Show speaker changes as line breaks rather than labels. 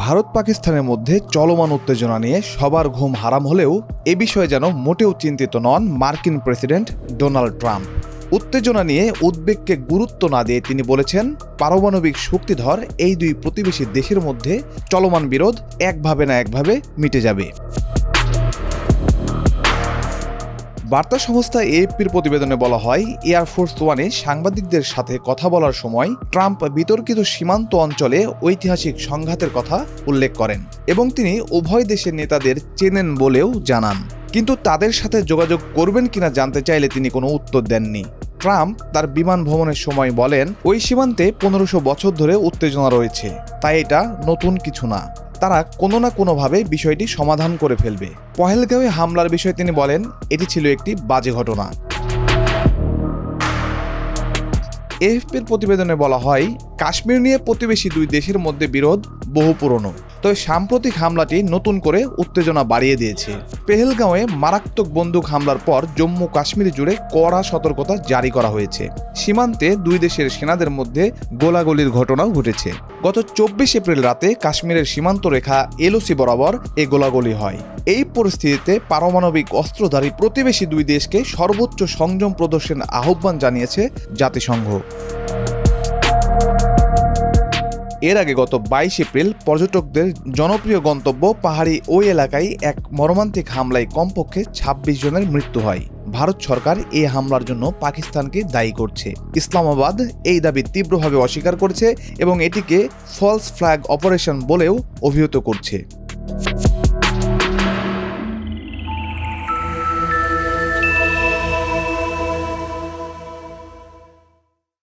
ভারত পাকিস্তানের মধ্যে চলমান উত্তেজনা নিয়ে সবার ঘুম হারাম হলেও এ বিষয়ে যেন মোটেও চিন্তিত নন মার্কিন প্রেসিডেন্ট ডোনাল্ড ট্রাম্প। উত্তেজনা নিয়ে উদ্বেগকে গুরুত্ব না দিয়ে তিনি বলেছেন, পারমাণবিক শক্তিধর এই দুই প্রতিবেশী দেশের মধ্যে চলমান বিরোধ একভাবে না একভাবে মিটে যাবে। বার্তা সংস্থা এএফপির প্রতিবেদনে বলা হয়, এয়ারফোর্স ওয়ানে সাংবাদিকদের সাথে কথা বলার সময় ট্রাম্প বিতর্কিত সীমান্ত অঞ্চলে ঐতিহাসিক সংঘাতের কথা উল্লেখ করেন এবং তিনি উভয় দেশের নেতাদের চেনেন বলেও জানান। কিন্তু তাদের সাথে যোগাযোগ করবেন কিনা জানতে চাইলে তিনি কোনো উত্তর দেননি। ট্রাম্প তার বিমান ভ্রমণের সময় বলেন, ওই সীমান্তে 1500 বছর ধরে উত্তেজনা রয়েছে, তাই এটা নতুন কিছু না। তারা কোনো না কোনোভাবে বিষয়টি সমাধান করে ফেলবে। পহেলগাঁওয়ে হামলার বিষয়ে তিনি বলেন, এটি ছিল একটি বাজে ঘটনা। এএফপির প্রতিবেদনে বলা হয়, কাশ্মীর নিয়ে প্রতিবেশী দুই দেশের মধ্যে বিরোধ বহু পুরনো, তবে সাম্প্রতিক হামলাটি নতুন করে উত্তেজনা বাড়িয়ে দিয়েছে। পেহেলগাঁওয়ে মারাত্মক বন্দুক হামলার পর জম্মু কাশ্মীর জুড়ে কড়া সতর্কতা জারি করা হয়েছে। সীমান্তে দুই দেশের সেনাদের মধ্যে গোলাগুলির ঘটনাও ঘটেছে। গত 24 এপ্রিল রাতে কাশ্মীরের সীমান্ত রেখা এলওসি বরাবর এ গোলাগুলি হয়। এই পরিস্থিতিতে পারমাণবিক অস্ত্রধারী প্রতিবেশী দুই দেশকে সর্বোচ্চ সংযম প্রদর্শনের আহ্বান জানিয়েছে জাতিসংঘ। এর আগে গত 22 এপ্রিল পর্যটকদের জনপ্রিয় গন্তব্য পাহাড়ি ওই এলাকায় এক মর্মান্তিক হামলায় কমপক্ষে 26 জনের মৃত্যু হয়। ভারত সরকার এই হামলার জন্য পাকিস্তানকে দায়ী করছে। ইসলামাবাদ এই দাবি তীব্রভাবে অস্বীকার করছে এবং এটিকে ফলস ফ্ল্যাগ অপারেশন বলেও অভিহিত করছে।